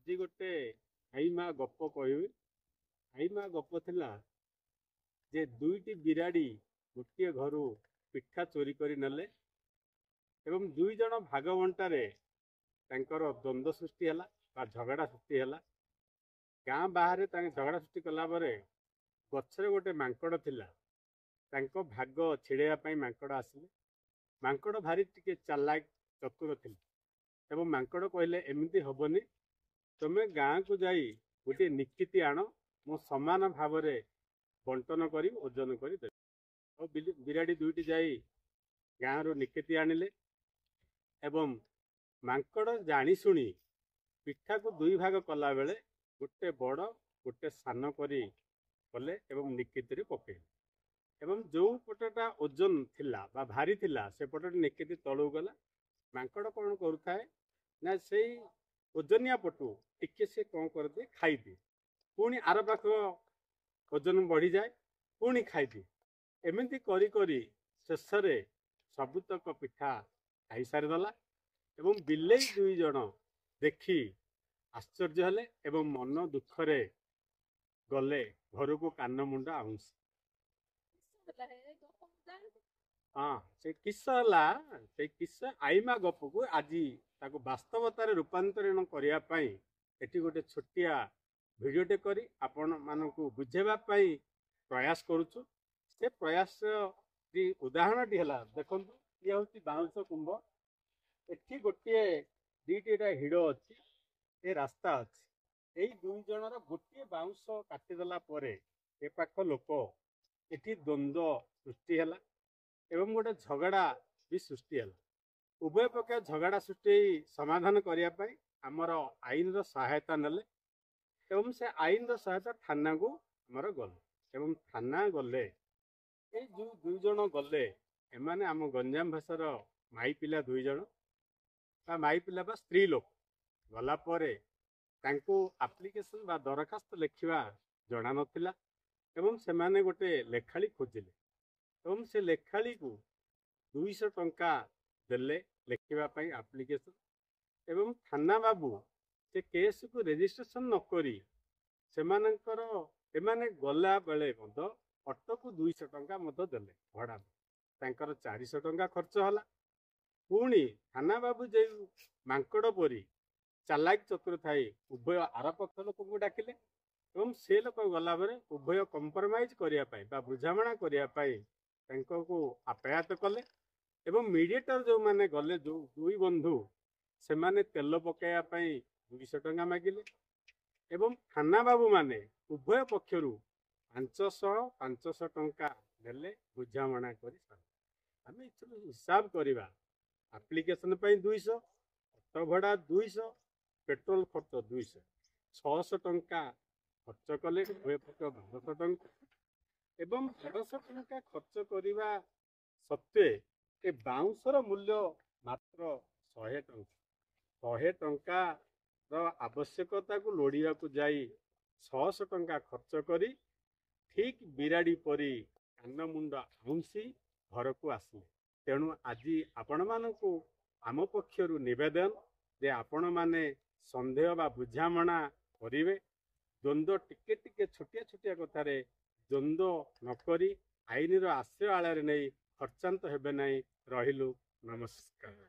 ଆଜି ଗୋଟେ ଆଇମା ଗପ କହିବି। ଆଇମା ଗପ ଥିଲା ଯେ ଦୁଇଟି ବିରାଡ଼ି ଗୋଟିଏ ଘରୁ ପିଠା ଚୋରି କରି ନେଲେ ଏବଂ ଦୁଇ ଜଣ ଭାଗବଣ୍ଟାରେ ତାଙ୍କର ଦ୍ୱନ୍ଦ୍ୱ ସୃଷ୍ଟି ହେଲା ବା ଝଗଡ଼ା ସୃଷ୍ଟି ହେଲା। ଗାଁ ବାହାରେ ତାଙ୍କ ଝଗଡ଼ା ସୃଷ୍ଟି କଲା ପରେ ଗଛରେ ଗୋଟେ ମାଙ୍କଡ଼ ଥିଲା। ତାଙ୍କ ଭାଗ ଛିଡ଼େଇବା ପାଇଁ ମାଙ୍କଡ଼ ଆସିଲେ। ମାଙ୍କଡ଼ ଭାରି ଟିକେ ଚାଲାକ ଚତୁର ଥିଲା ଏବଂ ମାଙ୍କଡ଼ କହିଲେ ଏମିତି ହବନି, ତୁମେ ଗାଁକୁ ଯାଇ ଗୋଟିଏ ନିକିତି ଆଣ, ମୁଁ ସମାନ ଭାବରେ ବଣ୍ଟନ କରି ଓଜନ କରି ଦେବି। ଆଉ ବିରାଡ଼ି ଦୁଇଟି ଯାଇ ଗାଁରୁ ନିକିତି ଆଣିଲେ ଏବଂ ମାଙ୍କଡ଼ ଜାଣି ଶୁଣି ପିଠାକୁ ଦୁଇ ଭାଗ କଲା ବେଳେ ଗୋଟେ ବଡ଼ ଗୋଟେ ସାନ କରି କଲେ ଏବଂ ନିକିତିରେ ପକେଇଲେ ଏବଂ ଯେଉଁ ପଟଟା ଓଜନ ଥିଲା ବା ଭାରି ଥିଲା ସେପଟରେ ନିକିତି ତଳକୁ ଗଲା। ମାଙ୍କଡ଼ କ'ଣ କରୁଥାଏ ନା ସେଇ ଓଜନିଆ ପଟୁ ଟିକେ ସେ କ'ଣ କରିଦିଏ, ଖାଇଦିଏ, ପୁଣି ଆର ପାଖ ଓଜନ ବଢ଼ିଯାଏ, ପୁଣି ଖାଇଦିଏ। ଏମିତି କରି କରି ଶେଷରେ ସବୁତକ ପିଠା ଖାଇସାରିଦେଲା ଏବଂ ବିଲେଇ ଦୁଇ ଜଣ ଦେଖି ଆଶ୍ଚର୍ଯ୍ୟ ହେଲେ ଏବଂ ମନ ଦୁଃଖରେ ଗଲେ ଘରକୁ କାନ ମୁଣ୍ଡ ଆଉଁସି। ହଁ, ସେ କିସ ହେଲା, ସେ କିସ ଆଇମା ଗପକୁ ଆଜି ତାକୁ ବାସ୍ତବତାରେ ରୂପାନ୍ତରଣ କରିବା ପାଇଁ ଏଠି ଗୋଟେ ଛୋଟିଆ ଭିଡ଼ିଓଟେ କରି ଆପଣମାନଙ୍କୁ ବୁଝେଇବା ପାଇଁ ପ୍ରୟାସ କରୁଛୁ। ସେ ପ୍ରୟାସ ଉଦାହରଣଟି ହେଲା, ଦେଖନ୍ତୁ, ଇଏ ହେଉଛି ବାଉଁଶ କୁମ୍ଭ। ଏଠି ଗୋଟିଏ ଦୁଇଟିଟା ହିଡ଼ ଅଛି, ଏ ରାସ୍ତା ଅଛି। ଏଇ ଦୁଇ ଜଣର ଗୋଟିଏ ବାଉଁଶ କାଟିଦେଲା ପରେ ଏ ପାଖ ଲୋକ ଏଠି ଦ୍ୱନ୍ଦ୍ୱ ସୃଷ୍ଟି ହେଲା ଏବଂ ଗୋଟେ ଝଗଡ଼ା ବି ସୃଷ୍ଟି ହେଲା। ଉଭୟ ପକ୍ଷ ଝଗଡ଼ା ସୃଷ୍ଟି ସମାଧାନ କରିବା ପାଇଁ ଆମର ଆଇନର ସହାୟତା ନେଲେ ଏବଂ ସେ ଆଇନର ସହାୟତା ଥାନାକୁ ଆମର ଗଲେ ଏବଂ ଥାନା ଗଲେ ଏଇ ଯେଉଁ ଦୁଇ ଜଣ ଗଲେ, ଏମାନେ ଆମ ଗଞ୍ଜାମ ଭାଷାର ମାଇ ପିଲା ଦୁଇ ଜଣ ବା ମାଇ ପିଲା ବା ସ୍ତ୍ରୀ ଲୋକ। ଗଲା ପରେ ତାଙ୍କୁ ଆପ୍ଲିକେସନ ବା ଦରଖାସ୍ତ ଲେଖିବା ଜଣା ନଥିଲା ଏବଂ ସେମାନେ ଗୋଟେ ଲେଖାଳି ଖୋଜିଲେ ଏବଂ ସେ ଲେଖାଳିକୁ 200 ଟଙ୍କା ଦେଲେ ଲେଖିବା ପାଇଁ ଆପ୍ଲିକେସନ ଏବଂ ଥାନା ବାବୁ ସେ କେସ୍କୁ ରେଜିଷ୍ଟ୍ରେସନ ନକରି ଏମାନେ ଗଲା ବେଳେ ମଧ୍ୟ ଅଟୋକୁ 200 ଟଙ୍କା ମଧ୍ୟ ଦେଲେ ଭଡ଼ା। ତାଙ୍କର 400 ଟଙ୍କା ଖର୍ଚ୍ଚ ହେଲା। ପୁଣି ଥାନା ବାବୁ ଯେଉଁ ମାଙ୍କଡ଼ ପରି ଚାଲାକ ଚତୁର ଥାଇ ଉଭୟ ଆର ପକ୍ଷ ଲୋକଙ୍କୁ ଡାକିଲେ ଏବଂ ସେ ଲୋକ ଗଲାବେଳେ ଉଭୟ କମ୍ପ୍ରମାଇଜ କରିବା ପାଇଁ ବା ବୁଝାମଣା କରିବା ପାଇଁ ତାଙ୍କୁ ଆପ୍ୟାୟତ କଲେ ଏବଂ ମିଡ଼ିଏଟର ଯେଉଁମାନେ ଗଲେ, ଯେଉଁ ଦୁଇ ବନ୍ଧୁ, ସେମାନେ ତେଲ ପକାଇବା ପାଇଁ 200 ଟଙ୍କା ମାଗିଲେ ଏବଂ ଥାନା ବାବୁ ମାନେ ଉଭୟ ପକ୍ଷରୁ 500 ଟଙ୍କା ନେଲେ ବୁଝାମଣା କରି। ଆମେ ଏଥିରୁ ହିସାବ କରିବା, ଆପ୍ଲିକେସନ ପାଇଁ 200, ଅଟୋ ଭଡ଼ା 200, ପେଟ୍ରୋଲ ଖର୍ଚ୍ଚ 200, 600 ଟଙ୍କା ଖର୍ଚ୍ଚ କଲେ ଉଭୟ ପକ୍ଷ 1200 ଟଙ୍କା ଏବଂ 1200 ଟଙ୍କା ଖର୍ଚ୍ଚ କରିବା ସତ୍ତ୍ୱେ ଏ ବାଉଁଶର ମୂଲ୍ୟ ମାତ୍ର 100 ଟଙ୍କା। 100 ଟଙ୍କାର ଆବଶ୍ୟକତାକୁ ଲୋଡ଼ିବାକୁ ଯାଇ 600 ଟଙ୍କା ଖର୍ଚ୍ଚ କରି ଠିକ୍ ବିରାଡ଼ି ପରି କାନ ମୁଣ୍ଡ ଆଉଁସି ଘରକୁ ଆସିଲେ। ତେଣୁ ଆଜି ଆପଣମାନଙ୍କୁ ଆମ ପକ୍ଷରୁ ନିବେଦନ ଯେ ଆପଣମାନେ ସନ୍ଦେହ ବା ବୁଝାମଣା କରିବେ। ଦ୍ୱନ୍ଦ୍ୱ ଟିକେ ଟିକେ ଛୋଟିଆ ଛୋଟିଆ କଥାରେ ଦ୍ୱନ୍ଦ୍ୱ ନକରି ଆଇନର ଆଶ୍ରୟ ଆଳରେ ନେଇ ଖର୍ଚ୍ଚାନ୍ତ ହେବେ ନାହିଁ। ରହିଲୁ, ନମସ୍କାର।